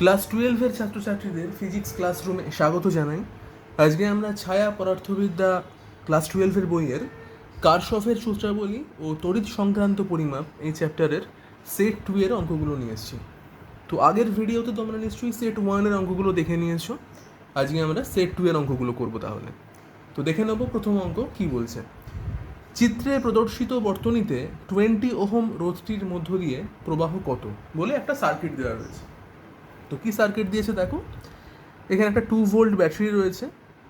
Class 12-এর ছাত্রছাত্রীদের physics ক্লাসরুমে স্বাগত জানাই। আজকে আমরা ছায়া পদার্থবিদ্যা ক্লাস 12-এর বইয়ের কারশফের সূত্রাবলী ও তড়িৎ সংক্রান্ত পরিমাপ এই চ্যাপ্টারের সেট 2 এর অঙ্কগুলো নিয়ে এসেছি। তো আগের ভিডিওতে তোমরা নিশ্চয়ই সেট 1-এর অঙ্কগুলো দেখে নিয়েছো। আজকে আমরা সেট 2 এর অঙ্কগুলো করব। তাহলে তো দেখে নেব প্রথম অঙ্ক কি বলছে। চিত্রে প্রদর্শিত বর্তনীতে 20 ওহম রোধটির মধ্য দিয়ে প্রবাহ কত বলে একটা সার্কিট দেওয়া রয়েছে। তো কী সার্কিট দিয়েছে দেখো, এখানে একটা 2 ভোল্ট ব্যাটারি রয়েছে,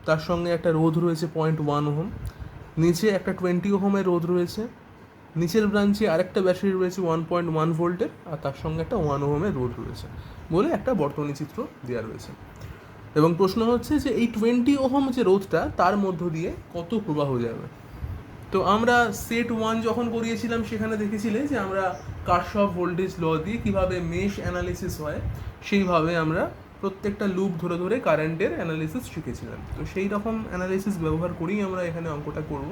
তার সঙ্গে একটা রোধ রয়েছে 0.1 ওহম, নিচে একটা 20 ওহমের রোধ রয়েছে, নিচের ব্রাঞ্চে আরেকটা ব্যাটারি রয়েছে 1.1 ভোল্টের, আর তার সঙ্গে একটা 1 ওহমের রোধ রয়েছে বলে একটা বর্তনী চিত্র দেওয়া রয়েছে। এবং প্রশ্ন হচ্ছে যে এই 20 ওহম যে রোধটা তার মধ্য দিয়ে কত প্রবাহ যাবে। তো আমরা সেট 1 যখন করিয়েছিলাম সেখানে দেখেছিলে যে আমরা কারশফ ভোল্টেজ ল দিয়ে কীভাবে মেশ অ্যানালিসিস হয় সেইভাবে আমরা প্রত্যেকটা লুপ ধরে ধরে কারেন্টের অ্যানালিসিস শিখেছিলাম। তো সেই রকম অ্যানালিসিস ব্যবহার করেই আমরা এখানে অঙ্কটা করব।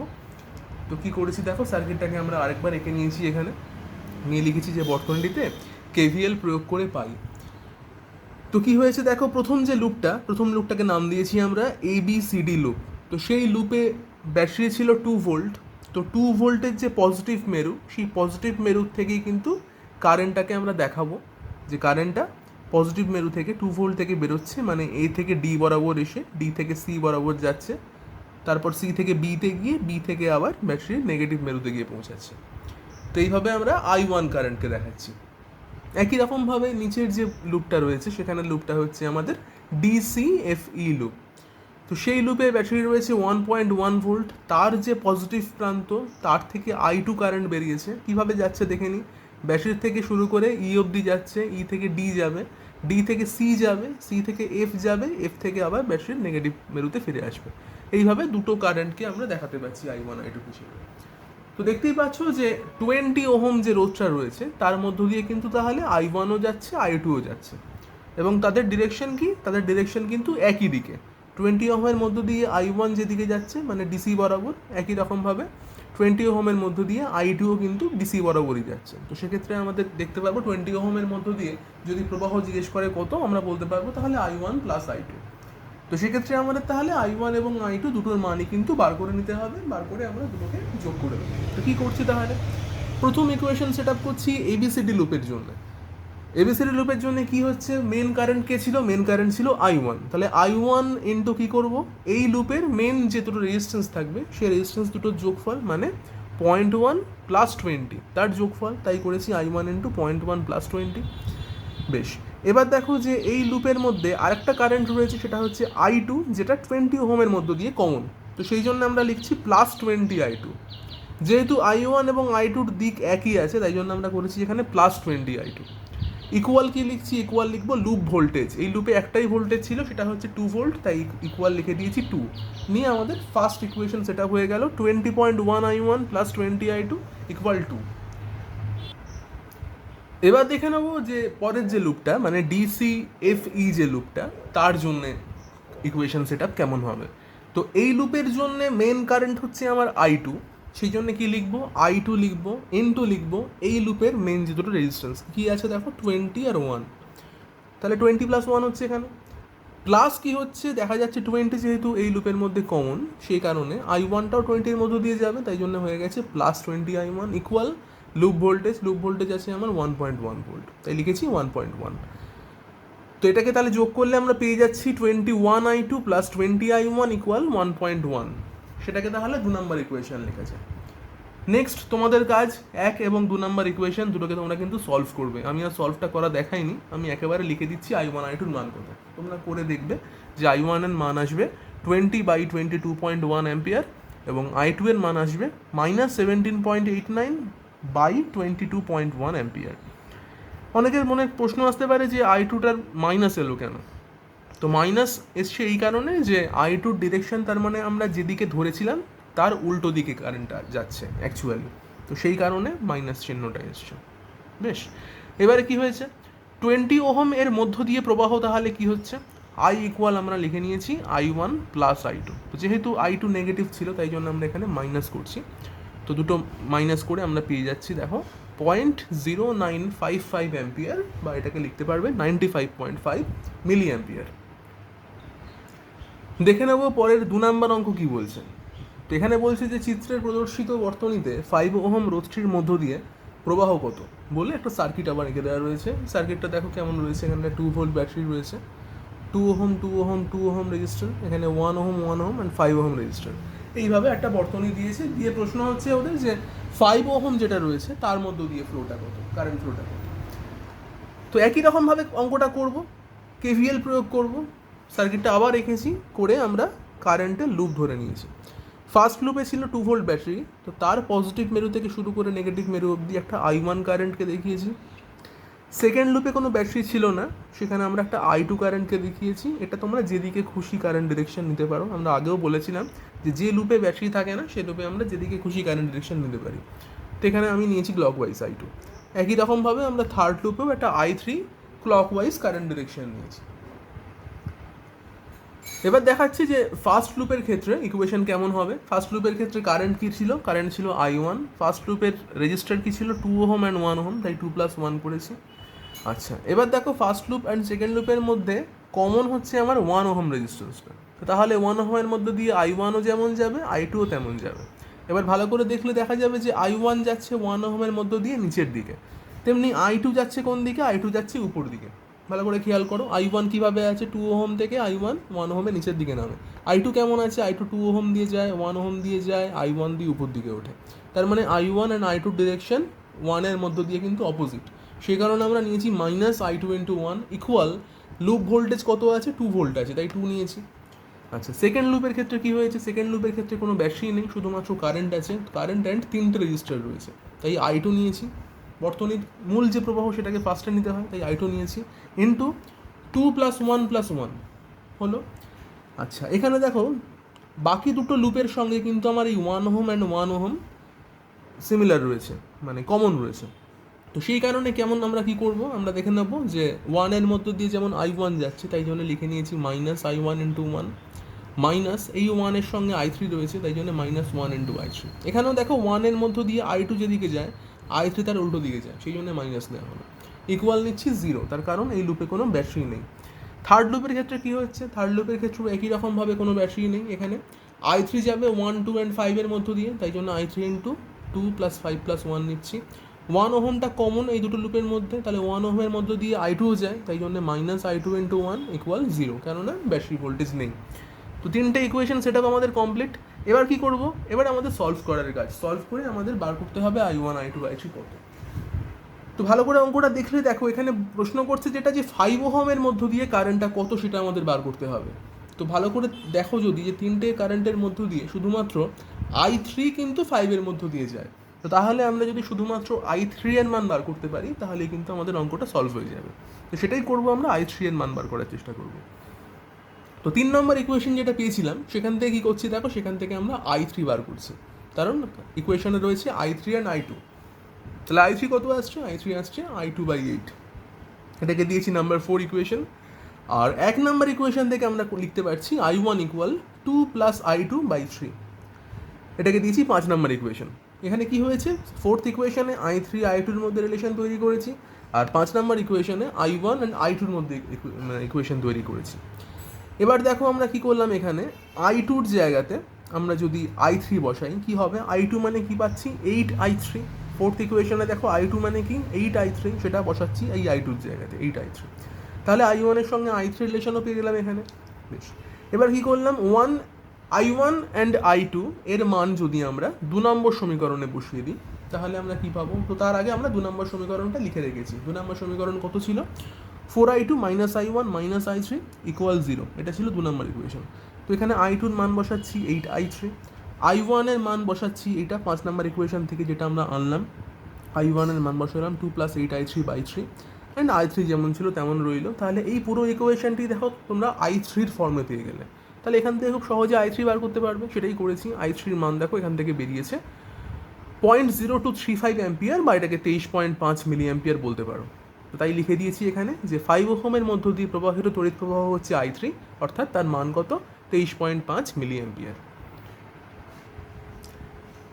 তো কী করেছি দেখো, সার্কিটটাকে আমরা আরেকবার এঁকে নিয়েছি, এখানে নিয়ে লিখেছি যে বর্তনীটিতে কেভিএল প্রয়োগ করে পাই। তো কী হয়েছে দেখো, প্রথম লুপটাকে নাম দিয়েছি আমরা ABCD লুপ। তো সেই লুপে ব্যাটারি ছিল 2 ভোল্ট। তো 2 ভোল্টের যে পজিটিভ মেরু, সেই পজিটিভ মেরুর থেকেই কিন্তু কারেন্টটাকে আমরা দেখাবো যে কারেন্টটা পজিটিভ মেরু থেকে 2 ভোল্ট থেকে বেরোচ্ছে, মানে A থেকে D বরাবর এসে D থেকে C বরাবর যাচ্ছে, তারপর C থেকে B তে গিয়ে B থেকে আবার ব্যাটারির নেগেটিভ মেরুতে গিয়ে পৌঁছাচ্ছে। তো এইভাবে আমরা I1 কারেন্টকে দেখাচ্ছি। একই রকমভাবে নিচের যে লুপটা রয়েছে সেখানে লুপটা হচ্ছে আমাদের DCFE লুপ। তো সেই লুপে ব্যাটারি রয়েছে 1.1 ভোল্ট, তার যে পজিটিভ প্রান্ত তার থেকে I2 কারেন্ট বেরিয়েছে। কীভাবে যাচ্ছে দেখে নিই। ব্যাটারি থেকে শুরু করে E অবধি যাচ্ছে, E থেকে D যাবে, D থেকে C যাবে, C থেকে F যাবে, F থেকে আবার ব্যাটারির নেগেটিভ মেরুতে ফিরে আসবে। এইভাবে দুটো কারেন্টকে আমরা দেখাতে পারছি I1 I2 হিসেবে। তো দেখতেই পাচ্ছ যে 20 ওহম যে রোধটা রয়েছে তার মধ্য দিয়ে কিন্তু তাহলে I1ও যাচ্ছে I2ও যাচ্ছে, এবং তাদের ডিরেকশন কি, তাদের ডিরেকশন কিন্তু একই দিকে। 20 ওহমের মধ্য দিয়ে I1 যেদিকে যাচ্ছে মানে ডিসি বরাবর, একই রকমভাবে 20 ওহমের মধ্য দিয়ে I2ও কিন্তু ডিসি বরাবরই যাচ্ছে। তো সেক্ষেত্রে আমাদের দেখতে পাবো 20 ওহমের মধ্য দিয়ে যদি প্রবাহ জিজ্ঞেস করে কত, আমরা বলতে পারবো তাহলে I1 প্লাস I2। তো সেক্ষেত্রে আমাদের তাহলে I1 এবং I2 দুটোর মানই কিন্তু বার করে নিতে হবে, বার করে আমরা দুটোকে যোগ করে দেবো। তো কী করছি তাহলে, প্রথম ইকুয়েশন সেট আপ করছি ABCD লুপের জন্য। ABCD লুপের জন্য কি হচ্ছে, মেন কারেন্ট কে ছিল, মেন কারেন্ট ছিল I1। তাহলে I1 ইন্টু কী করবো, এই লুপের মেন যে দুটো রেজিস্ট্যান্স থাকবে সেই রেজিস্ট্যান্স দুটোর যোগফল, মানে 0.1 প্লাস 20 তার যোগফল, তাই করেছি I1 ইন্টু 0.1 প্লাস 20। বেশ, এবার দেখো যে এই লুপের মধ্যে আরেকটা কারেন্ট রয়েছে, সেটা হচ্ছে I2, যেটা 20 ওহমের মধ্য দিয়ে কমন। তো সেই জন্য আমরা লিখছি প্লাস 20 I2। যেহেতু I1 এবং I2-র দিক একই আছে তাই জন্য আমরা করেছি এখানে প্লাস 20 I2। ইকুয়াল কি লিখছি, ইকুয়াল লিখবো লুপ ভোল্টেজ। এই লুপে একটাই ভোল্টেজ ছিল, সেটা হচ্ছে 2 ভোল্ট, তাই ইকুয়াল লিখে দিয়েছি 2। নিয়ে আমাদের ফার্স্ট ইকুয়েশন সেটা হয়ে গেল 20.1 I1 প্লাস 20 I2 ইকুয়াল 2। এবার দেখে নেবো যে পরের যে লুপটা মানে DCFE যে লুপটা, তার জন্যে ইকুয়েশন সেট আপ কেমন হবে। তো এই লুপের জন্যে মেন কারেন্ট হচ্ছে আমার I2, সেই জন্য কি লিখবো, I2 লিখবো ইনটু লিখবো এই লুপের মেন যে দুটো রেজিস্ট্যান্স কী আছে দেখো, 20 আর 1। তাহলে 20 প্লাস 1 হচ্ছে এখানে, প্লাস কি হচ্ছে দেখা যাচ্ছে 20 যেহেতু এই লুপের মধ্যে কমন, সেই কারণে I1টাও 20-এর মধ্য দিয়ে যাবে, তাই জন্য হয়ে গেছে plus 20 I1 equal loop voltage আছে আমার 1.1 ভোল্ট, তাই লিখেছি 1.1। তো এটাকে তাহলে যোগ করলে আমরা পেয়ে যাচ্ছি 21 I2 প্লাস 20 I1 ইকুয়াল 1.1। সেটাকে তাহলে 2 নম্বর ইকুয়েশন লিখেছে। নেক্সট তোমাদের কাজ 1 এবং 2 নম্বর ইকুয়েশন দুটোকে তোমরা কিন্তু সলভ করবে। আমি আর সলভটা করা দেখাইনি, আমি একেবারে লিখে দিচ্ছি I1 I2-র মান কত। তোমরা করে দেখবে যে I1 এর মান আসবে 20/22.1 অ্যাম্পিয়ার এবং I2 এর মান আসবে -17.89/22.1 অ্যাম্পিয়ার। অনেকের মনে প্রশ্ন আসতে পারে যে I2টার মাইনাস এলো কেন। তো মাইনাস এসছে এই কারণে যে I2-র ডিরেকশন, তার মানে আমরা যেদিকে ধরেছিলাম তার উল্টো দিকে কারেন্টটা যাচ্ছে অ্যাকচুয়ালি, তো সেই কারণে মাইনাস চিহ্নটা এসছে। বেশ, এবারে কি হয়েছে, 20 ওহম এর মধ্য দিয়ে প্রবাহ তাহলে কি হচ্ছে, I ইকুয়াল আমরা লিখে নিয়েছি I1 প্লাস I2। তো যেহেতু I2 নেগেটিভ ছিল তাই জন্য আমরা এখানে মাইনাস করছি। তো দুটো মাইনাস করে আমরা পেয়ে যাচ্ছি দেখো 0.0955 অ্যাম্পিয়ার, বা এটাকে লিখতে পারবে 95.5 মিলি অ্যাম্পিয়ার। দেখে নেব পরের 2 নম্বর অঙ্ক কি বলছে। তো এখানে বলছে যে চিত্রের প্রদর্শিত বর্তনীতে 5 ওহম রোধটির মধ্য দিয়ে প্রবাহ কত বলে একটা সার্কিট আবার এঁকে দেওয়া রয়েছে। সার্কিটটা দেখো কেমন রয়েছে, এখানে 2 ভোল্ট ব্যাটারি রয়েছে, 2 ওহম 2 ওহম 2 ওহম রেজিস্ট্যান্স, এখানে 1 ohm 1 ohm and 5 ohm resistance. এইভাবে একটা বর্তনী দিয়েছে, দিয়ে প্রশ্ন হচ্ছে ওদের যে 5 ওহম যেটা রয়েছে তার মধ্য দিয়ে ফ্লোটা কত, কারেন্ট ফ্লোটা কত। তো একই রকমভাবে অঙ্কটা করব, কেভিএল প্রয়োগ করব। সার্কিটটা আবার রেখেছি, করে আমরা কারেন্টের লুপ ধরে নিয়েছি। ফার্স্ট লুপে ছিল 2 ভোল্ট ব্যাটারি, তো তার পজিটিভ মেরু থেকে শুরু করে নেগেটিভ মেরু অবধি একটা I1 কারেন্টকে দেখিয়েছি। সেকেন্ড লুপে কোনো ব্যাটারি ছিল না, সেখানে আমরা একটা I2 কারেন্টকে দেখিয়েছি। এটা তোমরা যেদিকে খুশি কারেন্ট ডিরেকশন নিতে পারো। আমরা আগেও বলেছিলাম যে লুপে ব্যাটারি থাকে না সে লুপে আমরা যেদিকে খুশি কারেন্ট ডিরেকশন নিতে পারি। তো এখানে আমি নিয়েছি ক্লকওয়াইজ I2। একই রকমভাবে আমরা থার্ড লুপেও একটা I3 ক্লকওয়াইজ কারেন্ট ডিরেকশন নিয়েছি। এবার দেখাচ্ছি যে ফার্স্ট লুপের ক্ষেত্রে ইকুয়েশন কেমন হবে। ফার্স্ট লুপের ক্ষেত্রে কারেন্ট কী ছিল, কারেন্ট ছিল I1। ফার্স্ট লুপের রেজিস্টার কী ছিল, 2 ওহম অ্যান্ড 1 ওহম, তাই 2 + 1 করেছি। আচ্ছা, এবার দেখো ফার্স্ট লুপ অ্যান্ড সেকেন্ড লুপের মধ্যে কমন হচ্ছে আমার 1 ওহম রেজিস্ট্যান্সটা। তো তাহলে 1 ওহমের মধ্যে দিয়ে I1ও যেমন যাবে I2ও তেমন যাবে। এবার ভালো করে দেখলে দেখা যাবে যে I1 যাচ্ছে 1 ওহমের মধ্য দিয়ে নিচের দিকে, তেমনি I2 যাচ্ছে কোন দিকে, I2 যাচ্ছে উপর দিকে। ভালো করে খেয়াল করো, I1 কীভাবে আছে, 2 ওহম থেকে I1 1 ওহমে নিচের দিকে নামে। I2 কেমন আছে, I2 2 ওহম দিয়ে যায়, 1 ওহম দিয়ে যায়, I1 দিয়ে উপর দিকে ওঠে। তার মানে I1 অ্যান্ড I2 ডিরেকশন 1-এর মধ্য দিয়ে কিন্তু অপোজিট। সেই কারণে আমরা নিয়েছি -I2 × 1 ইকুয়াল লুপ ভোল্টেজ কত আছে, 2 ভোল্ট আছে, তাই 2 নিয়েছি। আচ্ছা, সেকেন্ড লুপের ক্ষেত্রে কী হয়েছে, সেকেন্ড লুপের ক্ষেত্রে কোনো ব্যাটারি নেই, শুধুমাত্র কারেন্ট আছে, কারেন্ট অ্যান্ড 3টে রেজিস্টার রয়েছে, তাই I2 নিয়েছি। বর্তনীর মূল যে প্রবাহ সেটাকে ফার্স্টে নিতে হয়, তাই I2 নিয়েছি, ইন্টু 2 + 1 + 1 হলো। আচ্ছা, এখানে দেখো বাকি দুটো লুপের সঙ্গে কিন্তু আমার এই 1 ওহম অ্যান্ড 1 ওহম সিমিলার রয়েছে, মানে কমন রয়েছে। তো সেই কারণে কেমন আমরা কি করব, আমরা দেখে নেব যে 1-এর মধ্য দিয়ে যেমন I1 যাচ্ছে, তাই জন্য লিখে নিয়েছি -I1 × 1, মাইনাস এই 1-এর সঙ্গে I3 রয়েছে, তাই জন্য -1 × I3। এখানেও দেখো 1-এর মধ্য দিয়ে I2 যেদিকে যায় I3 তার উল্টো দিকে যায়, সেই জন্য মাইনাস দেওয়া হলো। ইকুয়াল নিচ্ছি 0, তার কারণ এই লুপে কোনো ব্যাটারি নেই। থার্ড লুপের ক্ষেত্রে কী হচ্ছে, থার্ড লুপের ক্ষেত্রে একই রকমভাবে কোনো ব্যাটারি নেই। এখানে I3 যাবে 1, 2 অ্যান্ড 5-এর মধ্য দিয়ে, তাই জন্য I3 × 2 + 5 + 1 নিচ্ছি। 1 ওহমটা কমন এই দুটো লুপের মধ্যে, তাহলে 1 ওহমের মধ্য দিয়ে I2ও যায়, তাই জন্য -I2 × 1 = 0, কেননা ব্যাটারি ভোল্টেজ নেই। তো 3টে ইকুয়েশন সেট আপ আমাদের কমপ্লিট। এবার কি করব, এবার আমাদের সলভ করার কাজ। সলভ করে আমাদের বার করতে হবে I1, I2, I3 কত। তো ভালো করে অঙ্কটা দেখলে দেখো এখানে প্রশ্ন করছে যেটা যে 5 ওহমের মধ্য দিয়ে কারেন্টটা কত সেটা আমাদের বার করতে হবে। তো ভালো করে দেখো যদি যে 3টে কারেন্টের মধ্য দিয়ে শুধুমাত্র I3 কিন্তু 5-এর মধ্য দিয়ে যায়, তো তাহলে আমরা যদি শুধুমাত্র I3 এর মান বার করতে পারি তাহলে কিন্তু আমাদের অঙ্কটা সলভ হয়ে যাবে। তো সেটাই করব, আমরা I3 এর মান বার করার চেষ্টা করব। তো 3 নম্বর ইকুয়েশন যেটা পেয়েছিলাম সেখান থেকে কী করছি দেখো, সেখান থেকে আমরা I3 বার করছি, কারণ ইকুয়েশনে রয়েছে I3 অ্যান্ড I2। তাহলে I3 কত আসছে, I3 আসছে I2/8, এটাকে দিয়েছি নাম্বার 4 ইকুয়েশন। আর 1 নম্বর ইকুয়েশন থেকে আমরা লিখতে পারছি I1 = 2 + I2/3, এটাকে দিয়েছি 5 নম্বর ইকুয়েশন। এখানে কি হয়েছে, ফোর্থ ইকুয়েশনে I3 I2-র মধ্যে রিলেশন তৈরি করেছি, আর 5 নম্বর ইকুয়েশনে I1 অ্যান্ড I2-র মধ্যে ইকুয়েশন তৈরি করেছি। এবার দেখো আমরা কি করলাম, এখানে I2-র জায়গাতে আমরা যদি I3 বসাই কি হবে, I2 মানে কি পাচ্ছি 8I3। ফোর্থ ইকুয়েশনে দেখো I2 মানে কি 8I3, সেটা বসাচ্ছি এই I2-র জায়গাতে 8I3। তাহলে I1-এর সঙ্গে I3 রিলেশনও পেয়ে গেলাম এখানে। বেশ, এবার কি করলাম, I1 অ্যান্ড I2 এর মান যদি আমরা 2 নম্বর সমীকরণে বসিয়ে দিই তাহলে আমরা কি পাবো। তো তার আগে আমরা 2 নম্বর সমীকরণটা লিখে রেখেছি। 2 নম্বর সমীকরণ কত ছিল, 4I2 - I1 - I3 = 0, এটা ছিল 2 নম্বর ইকুয়েশন। তো এখানে I2-র মান বসাচ্ছি 8I3, I1-এর মান বসাচ্ছি এটা 5 নম্বর ইকুয়েশন থেকে যেটা আমরা আনলাম। I1-এর মান বসালাম 2 + 8I3/3, অ্যান্ড I3 যেমন ছিল তেমন রইল। তাহলে এই পুরো ইকুয়েশনটি দেখো তোমরা I3-র ফর্মে পেয়ে গেলে, তাহলে এখান থেকে খুব সহজে I3 বার করতে পারবে, সেটাই করেছি। I3-র মান দেখো এখান থেকে বেরিয়েছে 0.0235 অ্যাম্পিয়ার, বা এটাকে 23.5 মিলি অ্যাম্পিয়ার বলতে পারো। তো তাই লিখে দিয়েছি এখানে যে 5 ওহমের মধ্য দিয়ে প্রবাহিত তড়িৎ প্রবাহ হচ্ছে I3, অর্থাৎ তার মান কত, 23.5 মিলি অ্যাম্পিয়ার।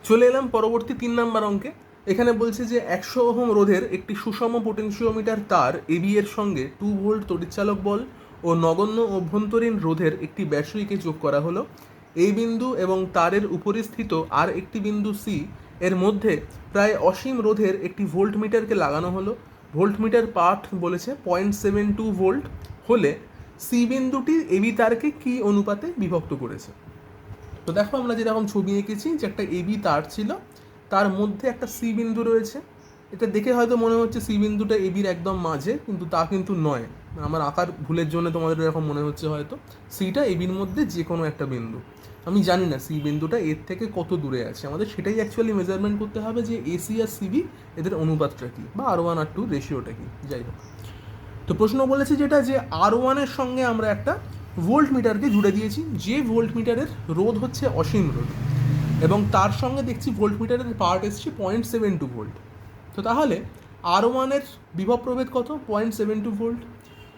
চলে এলাম পরবর্তী 3 নম্বর অঙ্কে। এখানে বলছে যে 100 ওহম রোধের একটি সুষম পোটেনশিওমিটার তার এবি এর সঙ্গে 2 ভোল্ট তড়িৎচালক বল ও নগণ্য অভ্যন্তরীণ রোধের একটি ব্যাটারিকে যোগ করা হলো। এই বিন্দু এবং তারের উপরে স্থিত আর একটি বিন্দু সি এর মধ্যে প্রায় অসীম রোধের একটি ভোল্টমিটারকে লাগানো হলো। ভোল্টমিটার পাঠ বলেছে 0.72 ভোল্ট হলে সি বিন্দুটি এবি তারকে কি অনুপাতে বিভক্ত করেছে। তো দেখো আমরা যেরকম ছবি এঁকেছি যে একটা এবি তার ছিল, তার মধ্যে একটা সি বিন্দু রয়েছে। এটা দেখে হয়তো মনে হচ্ছে সি বিন্দুটা এবির একদম মাঝে, কিন্তু তা কিন্তু নয়। আমার আঁকার ভুলের জন্য তোমাদের এরকম মনে হচ্ছে হয়তো সিটা এবির মধ্যে যে কোনো একটা বিন্দু। আমি জানি না সি বিন্দুটা এর থেকে কত দূরে আছে, আমাদের সেটাই অ্যাকচুয়ালি মেজারমেন্ট করতে হবে যে এসি আর সিবি এদের অনুপাতটা কী বা R1 R2 রেশিওটা কী। যাই হোক, তো প্রশ্ন বলেছে যেটা যে R1 এর সঙ্গে আমরা একটা ভোল্ট মিটারকে জুড়ে দিয়েছি, যে ভোল্ট মিটারের রোধ হচ্ছে অসীম রোধ, এবং তার সঙ্গে দেখছি ভোল্ট মিটারের পার্ট এসছে 0.72 ভোল্ট। তো তাহলে R1 এর বিভব প্রভেদ কত? 0.72 ভোল্ট।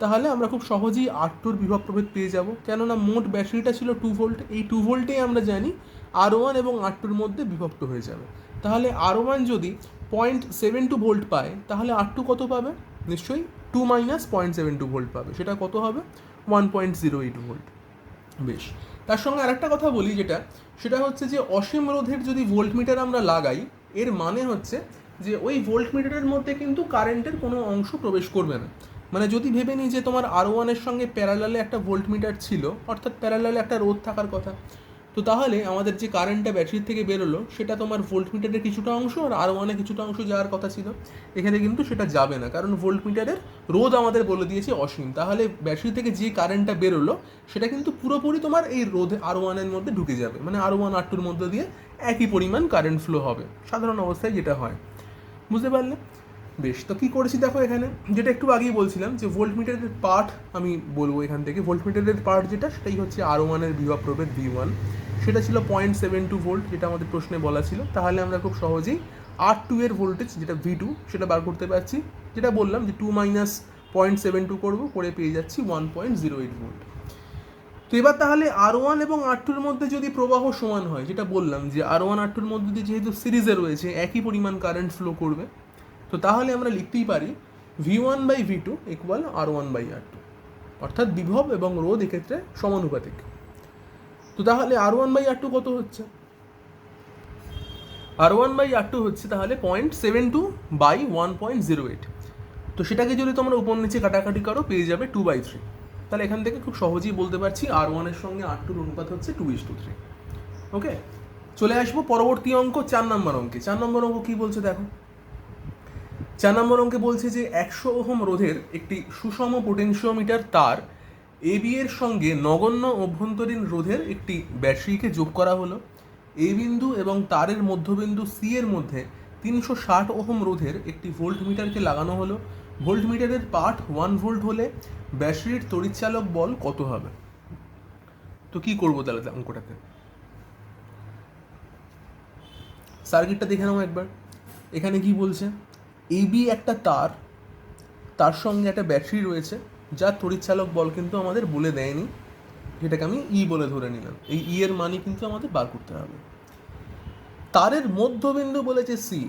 তাহলে আমরা খুব সহজেই R2 এর বিভব প্রভেদ পেয়ে যাব, কেননা মোট ব্যাটারিটা ছিল 2 ভোল্ট। এই 2 ভোল্টেই আমরা জানি R1 এবং R2 এর মধ্যে বিভক্ত হয়ে যাবে। তাহলে R1 যদি 0.72 ভোল্ট পায়, তাহলে R2 কত পাবে? নিশ্চয়ই 2 মাইনাস 0.72 ভোল্ট পাবে। সেটা কত হবে? 1.08 ভোল্ট। বেশ, তার সঙ্গে আরেকটা কথা বলি, সেটা হচ্ছে যে অসীম রোধের যদি ভোল্টমিটার আমরা লাগাই, এর মানে হচ্ছে যে ওই ভোল্টমিটারের মধ্যে কিন্তু কারেন্টের কোনো অংশ প্রবেশ করবে না। মানে যদি ভেবে নিই যে তোমার R1 এর সঙ্গে প্যারালালে একটা ভোল্টমিটার ছিল, অর্থাৎ প্যারালালে একটা রোধ থাকার কথা, তো তাহলে আমাদের যে কারেন্টটা ব্যাটারির থেকে বেরোলো সেটা তোমার ভোল্টমিটারের কিছুটা অংশ আর R1 এ কিছুটা অংশ যাওয়ার কথা ছিল। এখানে কিন্তু সেটা যাবে না, কারণ ভোল্টমিটারের রোধ আমাদের বলে দিয়েছে অসীম। তাহলে ব্যাটারি থেকে যে কারেন্টটা বেরোলো সেটা কিন্তু পুরোপুরি তোমার এই রোধ R1 এর মধ্যে ঢুকে যাবে, মানে R1 R2 এর মধ্যে দিয়ে একই পরিমাণ কারেন্ট ফ্লো হবে সাধারণ অবস্থায় যেটা হয়। বুঝতে পারলে? বেশ, তো কী করেছি দেখো এখানে, যেটা একটু আগেই বলছিলাম যে ভোল্টমিটারের পার্ট আমি বলবো এখান থেকে। ভোল্টমিটারের পার্ট যেটা, সেটাই হচ্ছে R1 এর বিভব প্রভেদ V1, সেটা ছিল 0.72 ভোল্ট, যেটা আমাদের প্রশ্নে বলা ছিল। তাহলে আমরা খুব সহজেই R2 এর ভোল্টেজ যেটা V2 সেটা বার করতে পারছি। যেটা বললাম যে 2 মাইনাস 0.72 করবো, করে পেয়ে যাচ্ছি 1.08 ভোল্ট। তো এবার তাহলে R1 এবং R2 এর মধ্যে যদি প্রবাহ সমান হয়, যেটা বললাম যে R1 R2 এর মধ্যে দিয়ে যেহেতু সিরিজে রয়েছে একই পরিমাণ কারেন্ট ফ্লো করবে, তো তাহলে আমরা লিখতেই পারি V1 by V2 equal R1 by R2, অর্থাৎ বিভব এবং রোধ এক্ষেত্রে সমানুপাতিক। তো তাহলে R1 বাই R2 কত হচ্ছে? R1 বাই R2 হচ্ছে তাহলে 0.72 বাই 1.08। তো সেটাকে যদি তোমরা উপর নিচে কাটাকাটি করো পেয়ে যাবে 2/3। তাহলে এখান থেকে খুব সহজেই বলতে পারছি R1 এর সঙ্গে R2 এর অনুপাত হচ্ছে 2:3। ওকে, চলে আসবো পরবর্তী অঙ্ক, 4 নম্বর অঙ্কে। 4 নম্বর অঙ্ক কী বলছে দেখো। 4 নম্বর অঙ্কে বলছে যে 100 ওহম রোধের একটি সুষম পোটেনশিওমিটার তার এবি এর সঙ্গে নগণ্য অভ্যন্তরীণ রোধের একটি ব্যাটারিকে যোগ করা হলো। এ বিন্দু এবং তারের মধ্যবিন্দু সি এর মধ্যে 360 ওহম রোধের একটি ভোল্টমিটারকে লাগানো হলো। ভোল্টমিটারের পাঠ 1 ভোল্ট হলে ব্যাটারির তড়িৎচালক বল কত হবে? তো কি করবো তাহলে অঙ্কটাতে? সার্কিটটা দেখে নাও একবার। এখানে কি বলছে, এবি একটা তার, তার সঙ্গে একটা ব্যাটারি রয়েছে, যার তড়িৎচালক বল কিন্তু আমাদের বলে দেয়নি, যেটাকে আমি ই বলে ধরে নিলাম। এই ই এর মানই কিন্তু আমাদের বার করতে হবে। তারের মধ্যবিন্দু বলেছে সি।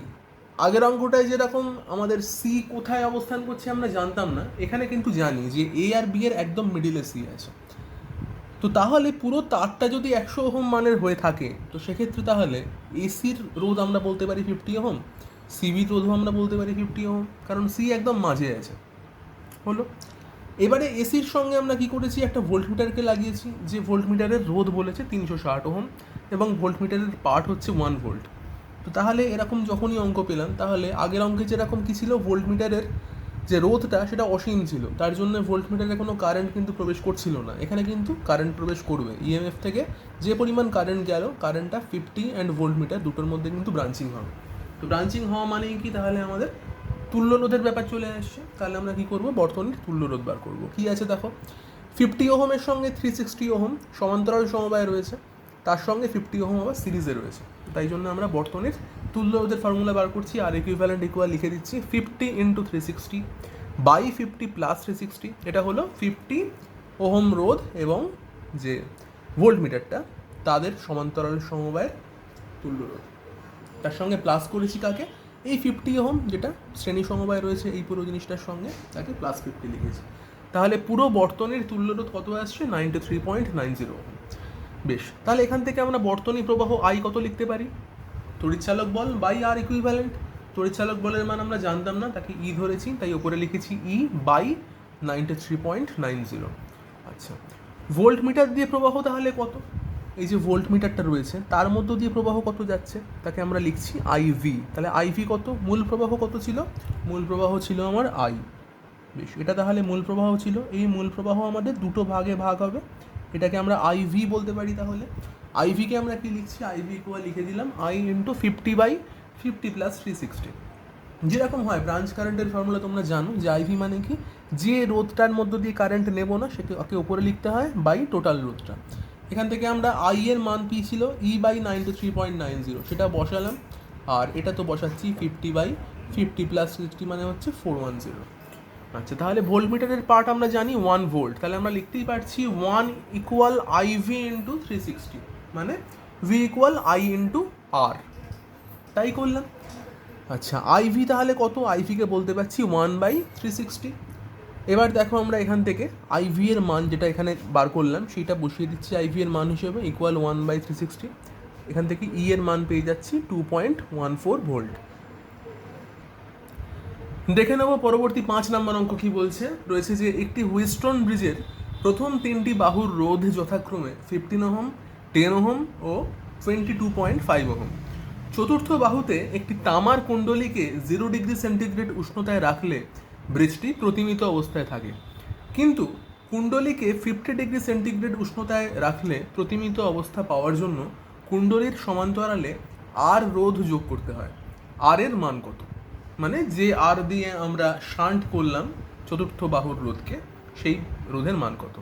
আগের অঙ্কটায় যেরকম আমাদের সি কোথায় অবস্থান করছে আমরা জানতাম না, এখানে কিন্তু জানি যে এ আর বি এর একদম মিডিলে সি আছে। তো তাহলে পুরো তারটা যদি 100 ওহম মানের হয়ে থাকে, তো সেক্ষেত্রে তাহলে এসির রোধ আমরা বলতে পারি 50 ওহম, সিবির রোধও আমরা বলতে পারি 50 ওহম, কারণ সি একদম মাঝে আছে। হলো, এবারে এসির সঙ্গে আমরা কি করেছি, একটা ভোল্টমিটারকে লাগিয়েছি, যে ভোল্টমিটারের রোধ বলেছে 360 ওহম এবং ভোল্টমিটারের পার্ট হচ্ছে 1 ভোল্ট। তো তাহলে এরকম যখনই অঙ্ক পেলাম, তাহলে আগের অঙ্কে যেরকম কী ছিল, ভোল্টমিটারের যে রোধটা সেটা অসীম ছিল, তার জন্য ভোল্টমিটারে কোনো কারেন্ট কিন্তু প্রবেশ করছিল না। এখানে কিন্তু কারেন্ট প্রবেশ করবে, ইএমএফ থেকে যে পরিমাণ কারেন্ট গেল, কারেন্টটা 50 অ্যান্ড ভোল্টমিটার দুটোর মধ্যে কিন্তু ব্রাঞ্চিং হবে। তো ব্রাঞ্চিং হওয়া মানেই কি, তাহলে আমাদের তুল্য রোধের ব্যাপার চলে আসছে। তাহলে আমরা কী করবো, বর্তনীর তুল্য রোধ বার করবো। কী আছে দেখো, 50 ওহমের সঙ্গে 360 ওহম সমান্তরাল সমবায় রয়েছে, তার সঙ্গে 50 ওহম আবার সিরিজে রয়েছে। তাই জন্য আমরা বর্তনীর তুল্য রোধের ফর্মুলা বার করছি। আর ইকুইভ্যালেন্ট ইকুয়াল লিখে দিচ্ছি 50 ইন্টু 360 বাই 50 প্লাস 360। এটা হলো 50 ওহম রোধ এবং যে ভোল্টমিটারটা তাদের সমান্তরাল সমবায়ের তুল্য রোধ। তার সঙ্গে প্লাস করেছি কাকে, এই 50 ওহম যেটা শ্রেণী সমবায় রয়েছে এই পুরো জিনিসটার সঙ্গে তাকে +50 লিখেছি। তাহলে পুরো বর্তনীর তুল্যরোধ কত আসছে? 93.90 ওহম। বেশ, তাহলে এখান থেকে আমরা বর্তনী প্রবাহ আই কত লিখতে পারি? তড়িৎচালক বল বাই আর ইকুইভ্যালেন্ট। তড়িৎচালক বলের মান আমরা জানতাম না, তাকে ই ধরেছি, তাই ওপরে লিখেছি ই বাই 93.90। আচ্ছা, ভোল্ট মিটার দিয়ে প্রবাহ তাহলে কত? এই যে ভোল্ট মিটারটা রয়েছে তার মধ্য দিয়ে প্রবাহ কত যাচ্ছে তাকে আমরা লিখছি আইভি। তাহলে আইভি কত? মূল প্রবাহ কত ছিল? মূল প্রবাহ ছিল আমার আই। বেশ, এটা তাহলে মূল প্রবাহ ছিল। এই মূল প্রবাহ আমাদের দুটো ভাগে ভাগ হবে, এটাকে আমরা আইভি বলতে পারি। তাহলে আইভিকে আমরা কি লিখছি? আইভি ইকুয়াল লিখে দিলাম আই ইন্টু 50/50 + 360। যেরকম হয় ব্রাঞ্চ কারেন্টের ফর্মুলা তোমরা জানো যে আইভি মানে কি, যে রোধটার মধ্য দিয়ে কারেন্ট নেব না সেটাকে ওপরে লিখতে হয় বাই টোটাল রোধটা। এখান থেকে আমরা আই এর মান পি ছিল ই বাই 93.90, সেটা বসালাম। আর এটা তো বসাচ্ছি 50/50 + 60 মানে হচ্ছে 410। আচ্ছা, তাহলে ভোল্টমিটারের পার্ট আমরা জানি 1 ভোল্ট, তাহলে আমরা লিখতেই পারছি 1 ইকুয়াল আইভি ইন্টু 360, মানে ভি ইকুয়াল আই ইন্টু আর। তাই করলাম। আচ্ছা, আইভি তাহলে কত? আইভিকে বলতে পারছি 1/360। এবার দেখো আমরা এখান থেকে আইভি এর মান যেটা এখানে বার করলাম সেইটা বসিয়ে দিচ্ছি আইভি এর মান হিসেবে ইকুয়াল 1/360। এখান থেকে ই এর মান পেয়ে যাচ্ছি 2.14 ভোল্ট। দেখে নেব পরবর্তী 5 নম্বর অঙ্ক কি বলছে। রয়েছে যে একটি হুইস্টন ব্রিজের প্রথম 3টি বাহুর রোধ যথাক্রমে 15 ওহম, 10 ওহম ও 22.5 ওহম। চতুর্থ বাহুতে একটি তামার কুণ্ডলীকে 0 ডিগ্রি সেন্টিগ্রেড উষ্ণতায় রাখলে ব্রিজটি প্রতিমিত অবস্থায় থাকে, কিন্তু কুণ্ডলীকে 50 ডিগ্রি সেন্টিগ্রেড উষ্ণতায় রাখলে প্রতিমিত অবস্থা পাওয়ার জন্য কুণ্ডলীর সমান্তরালে আর রোধ যোগ করতে হয়। আর এর মান কত? মানে যে আর দিয়ে আমরা শান্ট করলাম চতুর্থ বাহুর রোধকে, সেই রোধের মান কত?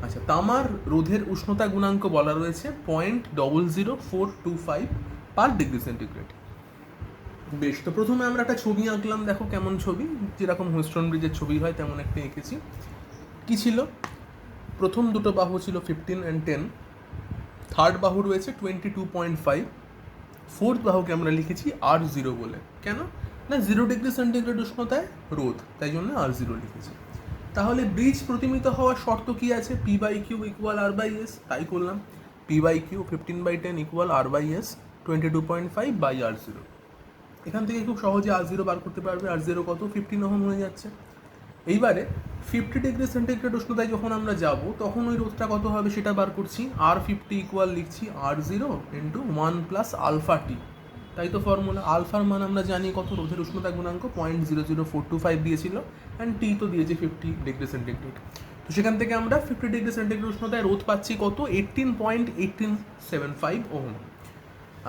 আচ্ছা, তামার রোধের উষ্ণতা গুণাঙ্ক বলা রয়েছে 0.00425 পার ডিগ্রি সেন্টিগ্রেড। বেশ, তো প্রথমে আমরা একটা ছবি আঁকলাম। দেখো কেমন ছবি, যেরকম হুইস্টন ব্রিজের ছবি হয় তেমন একটা এঁকেছি। কি ছিল? প্রথম দুটো বাহু ছিল 15 and 10, থার্ড বাহু রয়েছে 22.5, ফোর্থ বাহুকে আমরা লিখেছি R0 বলে। কেন না 0 ডিগ্রি সেন্টিগ্রেড উষ্ণতায় রোধ, তাই জন্য R0 লিখেছি। তাহলে ব্রিজ প্রতিমিত হওয়ার শর্ত কি আছে? P/Q ইকুয়াল R/S, তাই করলাম। P/Q 15/10 equal R/S 22.5/R0। এখান থেকে খুব সহজে R0 বার করতে পারবে। R0 কত? 15 ওহম হয়ে যাচ্ছে। এইবারে 50 ডিগ্রি সেন্টিগ্রেড উষ্ণতায় যখন আমরা যাব তখন ওই রোধটা কত হবে সেটা বার করছি। R50 ইকুয়াল লিখছি R0 ইন্টু 1 + α_t, তাই তো ফর্মুলা। আলফার মান আমরা জানি কত? রোধের উষ্ণতা গুণাঙ্ক 0.00425 দিয়েছিল, অ্যান্ড টি তো দিয়েছে 50 ডিগ্রি সেন্টিগ্রেড। তো সেখান থেকে আমরা 50 ডিগ্রি সেন্টিগ্রেড উষ্ণতায় রোধ পাচ্ছি কত? 18.1875 ওহম।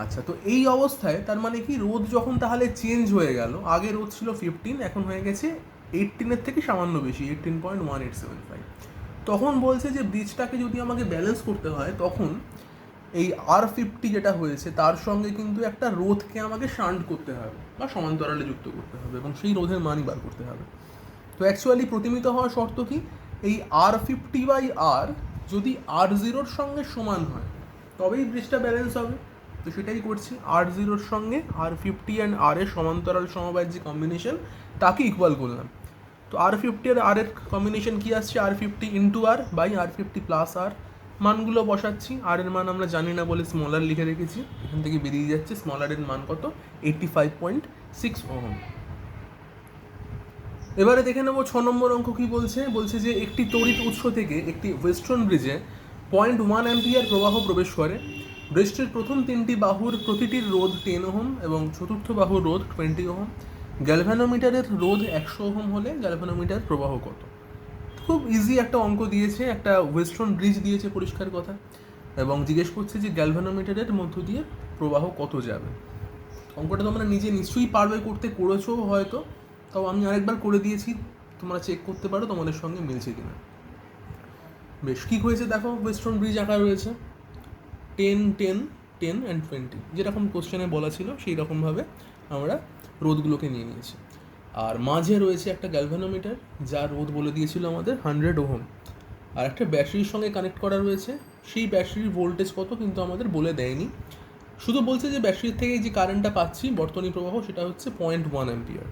আচ্ছা, তো এই অবস্থায় তার মানে কি রোধ যখন তাহলে চেঞ্জ হয়ে গেল, আগে রোধ ছিল 15, এখন হয়ে গেছে 18-এর থেকে সামান্য বেশি, 18.1875। তখন বলছে যে ব্রিজটাকে যদি আমাকে ব্যালেন্স করতে হয় তখন এই R50 যেটা হয়েছে তার সঙ্গে কিন্তু একটা রোধকে আমাকে শান্ট করতে হবে বা সমান্তরালে যুক্ত করতে হবে, এবং সেই রোধের মানই বার করতে হবে। তো অ্যাকচুয়ালি প্রতিমিত হওয়ার শর্ত কি? এই R50/R যদি R0-র সঙ্গে সমান হয় তবেই ব্রিজটা ব্যালেন্স হবে। তো সেটাই করছি, R0-র সঙ্গে R50 অ্যান্ড R এর সমান্তরাল সমবায়ের যে কম্বিনেশন তাকে ইকুয়াল করলাম। তো R50 আর R এর কম্বিনেশন কি আসছে? R50 into R by R50 plus R। মানগুলো বসাচ্ছি। আর এর মান আমরা জানি না বলে স্মল আর লিখে রেখেছি, এখান থেকে বেরিয়ে যাচ্ছে স্মল আর এর মান কত? 85.6 ওহম। এবারে দেখে নেব 6 নম্বর অঙ্ক কি বলছে। বলছে যে একটি তড়িৎ উৎস থেকে একটি ওয়েস্টার্ন ব্রিজে 0.1 অ্যাম্পিয়ার প্রবাহ প্রবেশ করে। ব্রিজটির প্রথম 3টি বাহুর প্রতিটির রোধ 10 ওহম এবং চতুর্থ বাহুর রোধ 20 ওহম। গ্যালভানোমিটারের রোধ 100 ওহম হলে গ্যালভানোমিটার প্রবাহ কত? খুব ইজি একটা অঙ্ক দিয়েছে, একটা ওয়েস্টার্ন ব্রিজ দিয়েছে পরিষ্কার কথা, এবং জিজ্ঞেস করছে যে গ্যালভানোমিটারের মধ্য দিয়ে প্রবাহ কত যাবে। অঙ্কটা তোমরা নিজে নিশ্চয়ই পারবে করতে, করেছো হয়তো, তাও আমি আরেকবার করে দিয়েছি, তোমরা চেক করতে পারো তোমাদের সঙ্গে মিলছে কিনা। বেশ, কী হয়েছে দেখো, ওয়েস্টার্ন ব্রিজ আঁকা রয়েছে 10, 10, 10 অ্যান্ড 20, যেরকম কোশ্চেনে বলা ছিল সেই রকমভাবে আমরা রোধগুলোকে নিয়ে নিয়েছি। আর মাঝে রয়েছে একটা গ্যালভানোমিটার, যার রোধ বলে দিয়েছিল আমাদের 100 ওহম, আর একটা ব্যাটারির সঙ্গে কানেক্ট করা রয়েছে। সেই ব্যাটারির ভোল্টেজ কত কিন্তু আমাদের বলে দেয়নি, শুধু বলছে যে ব্যাটারির থেকে যে কারেন্টটা পাচ্ছি বর্তনী প্রবাহ সেটা হচ্ছে 0.1 অ্যাম্পিয়ার,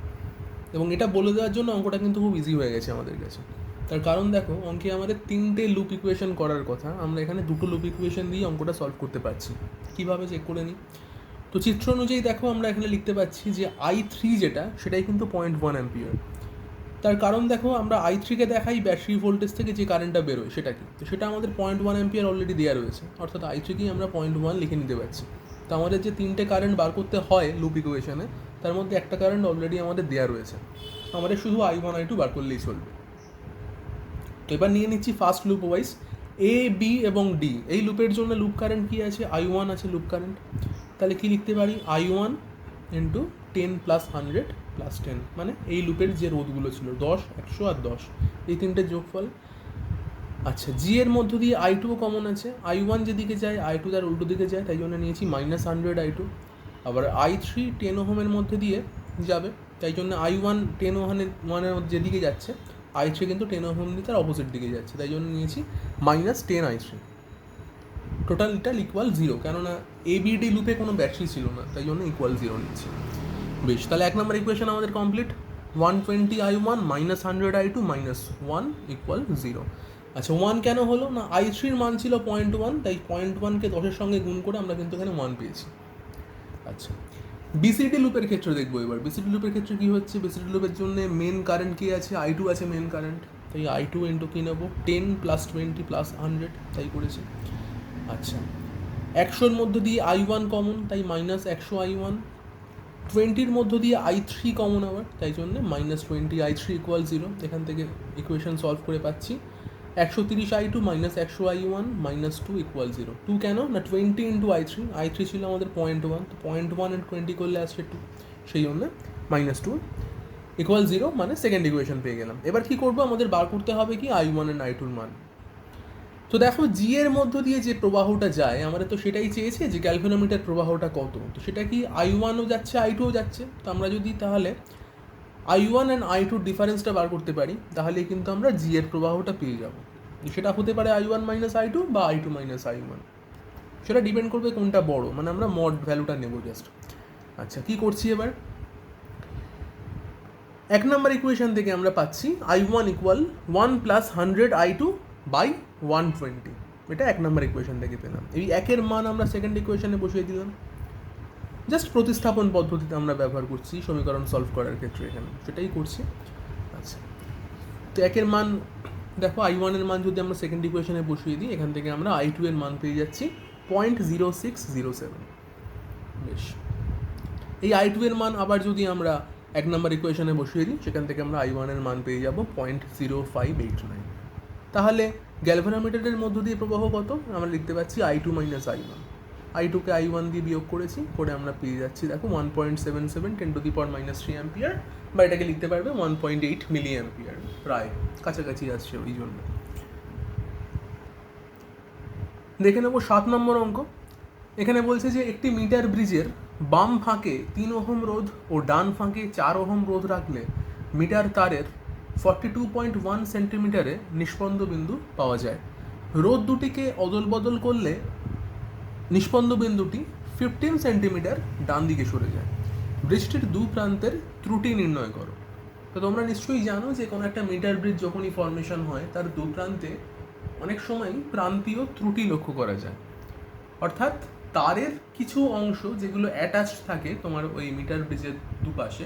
এবং এটা বলে দেওয়ার জন্য অঙ্কটা কিন্তু খুব ইজি হয়ে গেছে আমাদের কাছে। তার কারণ দেখো, অঙ্কে আমাদের 3টে লুপ ইকুয়েশন করার কথা, আমরা এখানে 2টো লুপ ইকুয়েশন দিয়ে অঙ্কটা সলভ করতে পারছি। কীভাবে চেক করে নিই? তো চিত্র অনুযায়ী দেখো আমরা এখানে লিখতে পাচ্ছি যে I3 যেটা সেটাই কিন্তু 0.1 অ্যাম্পিয়ার। তার কারণ দেখো, আমরা I3কে দেখাই ব্যাটারি ভোল্টেজ থেকে যে কারেন্টটা বেরোয় সেটা কি, তো সেটা আমাদের 0.1 অ্যাম্পিয়ার অলরেডি দেওয়া রয়েছে, অর্থাৎ I3কেই আমরা 0.1 লিখে নিতে পারছি। তো আমাদের যে 3টে কারেন্ট বার করতে হয় লুপ ইকুয়েশনে, তার মধ্যে একটা কারেন্ট অলরেডি আমাদের দেওয়া রয়েছে, আমাদের শুধু I1 I2 বার করলেই চলবে। তো এবার নিয়ে নিচ্ছি first loop wise A, B এবং D। এই লুপের জন্য লুপ কারেন্ট কী আছে? I1 আছে লুপ কারেন্ট। তাহলে কি লিখতে পারি? I1 ইন্টু 10 প্লাস 100 প্লাস 10, মানে এই লুপের যে রোধগুলো ছিল 10, 100 আর 10, এই তিনটের যোগফল। আচ্ছা, জি এর মধ্য দিয়ে I2 কমন আছে, I1 যেদিকে যায় I2 তার উল্টো দিকে যায়, তাই জন্য নিয়েছি -100 I2। আবার I3 10 ওহমের মধ্যে দিয়ে যাবে, তাই জন্য I1 10 ওহমের যেদিকে যাচ্ছে, I3 কিন্তু 10 ওহম দিয়ে তার অপোজিট দিকে যাচ্ছে, তাই জন্য নিয়েছি -10 I3। টোটাল এটা ইকুয়াল 0, কেননা ABD লুপে কোনো ব্যাটারি ছিল না, তাই জন্য ইকুয়াল 0 নিচ্ছি। বেশ, তাহলে 1 নম্বর ইকুয়েশন আমাদের কমপ্লিট। 120 I1 -100 I2 -1 equal 0। আচ্ছা, 1 কেন হলো না? I3-র মান ছিল 0.1, তাই 0.1কে 10-এর সঙ্গে গুণ করে আমরা কিন্তু এখানে 1 পেয়েছি। আচ্ছা, BCD লুপের ক্ষেত্রে দেখবো এবার। BCD লুপের ক্ষেত্রে কী হচ্ছে? BCD লুপের জন্য মেন কারেন্ট কী আছে? I2 আছে মেন কারেন্ট, তাই I2 ইন্টু কী নেবো? 10 প্লাস 20 প্লাস 100, তাই করেছি। আচ্ছা, 100-র মধ্য দিয়ে I1 কমন, তাই -100 I1। 20-র মধ্য দিয়ে I3 কমন আবার, তাই জন্য -20 I3 ইকুয়াল 0। এখান থেকে ইকুয়েশন সলভ করে পাচ্ছি 130 I2 -100 I1 -2 ইকুয়াল 0। 2 কেন না? 20 ইন্টু I3 ছিল আমাদের 0.1, তো 0.1 ইন্টু 20 করলে আসছে 2, সেই জন্য -2 ইকুয়াল 0, মানে সেকেন্ড ইকুয়েশন পেয়ে গেলাম। এবার কি করবো? আমাদের বার করতে হবে কি I1 এন্ড I2-র মান। তো দেখো, জি এর মধ্য দিয়ে যে প্রবাহটা যায়, আমাদের তো সেটাই চেয়েছে যে গ্যালভানোমিটার প্রবাহটা কত, তো সেটা কি I1ও যাচ্ছে I2ও যাচ্ছে। তো আমরা যদি তাহলে I1 অ্যান্ড I2-র ডিফারেন্সটা বার করতে পারি, তাহলে কিন্তু আমরা জি এর প্রবাহটা পেয়ে যাব। সেটা হতে পারে I1 মাইনাস I2 বা I2 মাইনাস I1, সেটা ডিপেন্ড করবে কোনটা বড়, মানে আমরা মড ভ্যালুটা নেব জাস্ট। আচ্ছা, কি করছি এবার? 1 নম্বর ইকুয়েশন থেকে আমরা পাচ্ছি I1 equal 1 plus 100 I2 by 120, এটা 1 নম্বর ইকুয়েশন থেকে পেলাম। এই 1-এর মান আমরা সেকেন্ড ইকুয়েশনে বসিয়ে দিলাম, জাস্ট প্রতিস্থাপন পদ্ধতিতে আমরা ব্যবহার করছি সমীকরণ সলভ করার ক্ষেত্রে, এখানে সেটাই করছি। আচ্ছা, তো 1-এর মান দেখো, I1 এর মান যদি আমরা সেকেন্ড ইকুয়েশনে বসিয়ে দিই, এখান থেকে আমরা I2 এর মান পেয়ে যাচ্ছি 0.0607। বেশ, এই I2 এর মান আবার যদি আমরা 1 নম্বর ইকুয়েশনে বসিয়ে দিই, সেখান থেকে আমরা I1 এর মান পেয়ে যাব 0.0589। তাহলে গ্যালভানোমিটারের মধ্য দিয়ে প্রবাহ কত? আমরা লিখতে পাচ্ছি I2 মাইনাস I1। I2কে I1 দিয়ে বিয়োগ করেছি, করে আমরা পেয়ে যাচ্ছি দেখো 1.77 10⁻³ অ্যাম্পিয়ার, বা এটাকে লিখতে পারবে 1.8 মিলি অ্যাম্পিয়ার, প্রায় কাছাকাছি আসছে ওই জন্য। দেখে নেব 7 নম্বর অঙ্ক। এখানে বলছে যে একটি মিটার ব্রিজের বাম ফাঁকে 3 ওহম রোধ ও ডান ফাঁকে 4 ওহম রোধ রাখলে মিটার তারের 42.1 সেন্টিমিটারে নিষ্পন্দ বিন্দু পাওয়া যায়। রোধ দুটিকে অদল বদল করলে নিষ্পন্দ বিন্দুটি 15 সেন্টিমিটার ডান দিকে সরে যায়। ব্রিজটির দু প্রান্তের ত্রুটি নির্ণয় করো। তো তোমরা নিশ্চয়ই জানো যে কোনো একটা মিটার ব্রিজ যখনই ফর্মেশন হয়, তার দু প্রান্তে অনেক সময় প্রান্তীয় ত্রুটি লক্ষ্য করা যায়, অর্থাৎ তারের কিছু অংশ যেগুলো অ্যাটাচড থাকে তোমার ওই মিটার ব্রিজের দুপাশে,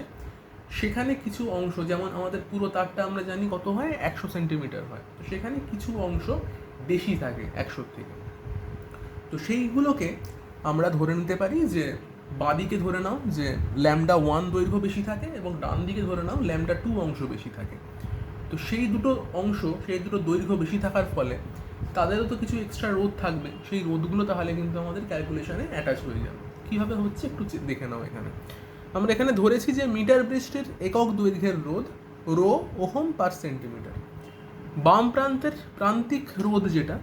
সেখানে কিছু অংশ, যেমন আমাদের পুরো তারটা আমরা জানি কত হয়, 100 সেন্টিমিটার হয়, তো সেখানে কিছু অংশ বেশি থাকে 100 থেকে। তো সেইগুলোকে আমরা ধরে নিতে পারি যে বাঁদিকে ধরে নাও যে λ1 দৈর্ঘ্য বেশি থাকে, এবং ডান দিকে ধরে নাও λ2 অংশ বেশি থাকে। তো সেই দুটো অংশ, সেই দুটো দৈর্ঘ্য বেশি থাকার ফলে তাদেরও তো কিছু এক্সট্রা রোধ থাকবে, সেই রোধগুলো তাহলে কিন্তু আমাদের ক্যালকুলেশনে অ্যাটাচ হয়ে যাবে। কীভাবে হচ্ছে একটু দেখে নাও। এখানে আমরা এখানে ধরেছি যে মিটার ব্রিজটির একক দৈর্ঘ্যের রোধ রো ওহম পার সেন্টিমিটার। বাম প্রান্তের প্রান্তিক রোধ যেটা,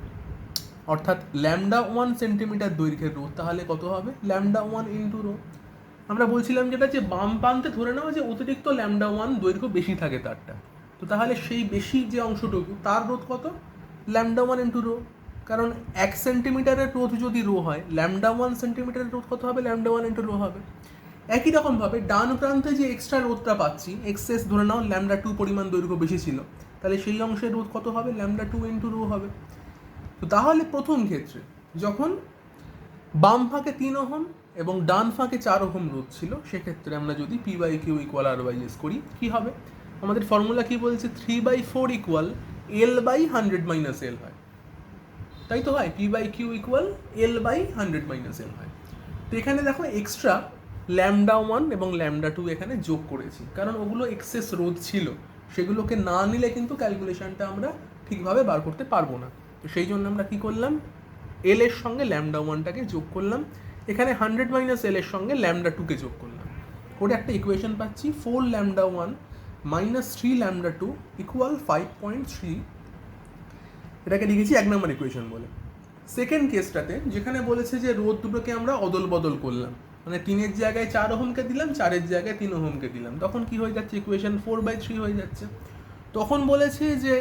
অর্থাৎ λ1 সেন্টিমিটার দৈর্ঘ্যের রোধ, তাহলে কত হবে? λ1 ইন্টু রো। আমরা বলছিলাম যেটা, যে বাম প্রান্তে ধরে নেওয়া যে অতিরিক্ত λ1 দৈর্ঘ্য বেশি থাকে তারটা, তো তাহলে সেই বেশি যে অংশটুকু তার রোধ কত? λ1 ইন্টু রো। কারণ 1 সেন্টিমিটারের রোধ যদি রো হয়, ল্যামডা 1 সেন্টিমিটারের রোধ কত হবে? ল্যামডা 1 ইন্টু রো হবে। একই রকমভাবে ডান প্রান্তে যে এক্সট্রা রোধটা পাচ্ছি, এক্সেস ধরে নাও ল্যামডা 2 পরিমাণ দৈর্ঘ্য বেশি ছিল, তাহলে সেই অংশের রোধ কত হবে? ল্যামডা 2 ইন্টু রো হবে। তো তাহলে প্রথম ক্ষেত্রে যখন বাম ফাঁকে 3 ওহম এবং ডান ফাঁকে 4 ওহম রোধ ছিল, সেক্ষেত্রে আমরা যদি P by Q equal R by S করি, কী হবে? আমাদের ফর্মুলা কি বলছে? 3/4 equal L by 100 minus L হয়, তাই তো হয়? P by Q equal L by 100 minus L হয়। তো এখানে দেখো এক্সট্রা ল্যামডা 1 এবং ল্যামডা 2 এখানে যোগ করেছি, কারণ ওগুলো এক্সেস রোধ ছিল, সেগুলোকে না নিলে কিন্তু ক্যালকুলেশনটা আমরা ঠিকভাবে বার করতে পারবো না। তো সেই জন্য আমরা কী করলাম? এল এর সঙ্গে ল্যামডা 1টাকে যোগ করলাম, এখানে 100 মাইনাস এল এর সঙ্গে ল্যামডা 2কে যোগ করলাম, করে একটা ইকুয়েশন পাচ্ছি 4 ল্যামডা 1 মাইনাস 3 ল্যামডা 2 ইকুয়াল 5.3। এটাকে লিখেছি 1 নম্বর ইকুয়েশন বলে। সেকেন্ড কেসটাতে যেখানে বলেছে যে রোধ দুটোকে আমরা অদল বদল করলাম, মানে 3-এর জায়গায় 4 ওহমকে দিলাম, 4-এর জায়গায় 3 ওহমকে দিলাম, তখন কি হয়ে যাচ্ছে? ইকুয়েশন 4/3 হয়ে যাচ্ছে। তখন বলেছে যে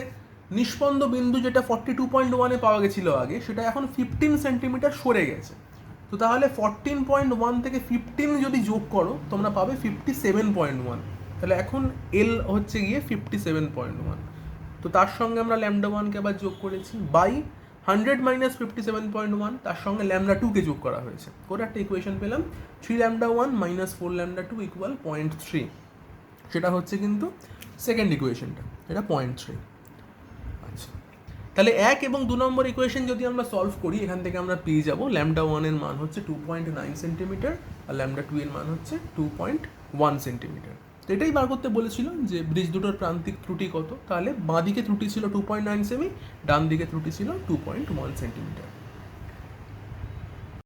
নিষ্পন্দ বিন্দু যেটা 42.1-এ পাওয়া গেছিলো আগে, সেটা এখন 15 সেন্টিমিটার সরে গেছে। তো তাহলে 14.1 থেকে 15 যদি যোগ করো তোমরা পাবে 57.1। তাহলে এখন এল হচ্ছে গিয়ে 57.1। তো তার সঙ্গে আমরা ল্যামডা 1কে আবার যোগ করেছি, বাই 100 মাইনাস 57.1, তার সঙ্গে ল্যামডা 2কে যোগ করা হয়েছে, করে একটা ইকুয়েশন পেলাম 3 ল্যামডা 1 মাইনাস 4 ল্যামডা 2 ইকুয়াল 0.3। সেটা হচ্ছে কিন্তু সেকেন্ড ইকুয়েশনটা, এটা 0.3। আচ্ছা, তাহলে 1 এবং 2 নম্বর ইকুয়েশন যদি আমরা সলভ করি, এখান থেকে আমরা পেয়ে যাবো ল্যামডা 1 এর মান হচ্ছে 2.9 সেন্টিমিটার আর ল্যামডা 2 এর মান হচ্ছে 2.1 সেন্টিমিটার। তো এটাই বার করতে বলেছিল যে ব্রিজ দুটোর প্রান্তিক ত্রুটি কত। তাহলে বাঁ দিকে ত্রুটি ছিল 2.9 সেমি, ডান দিকে ত্রুটি ছিল 2.1 সেন্টিমিটার।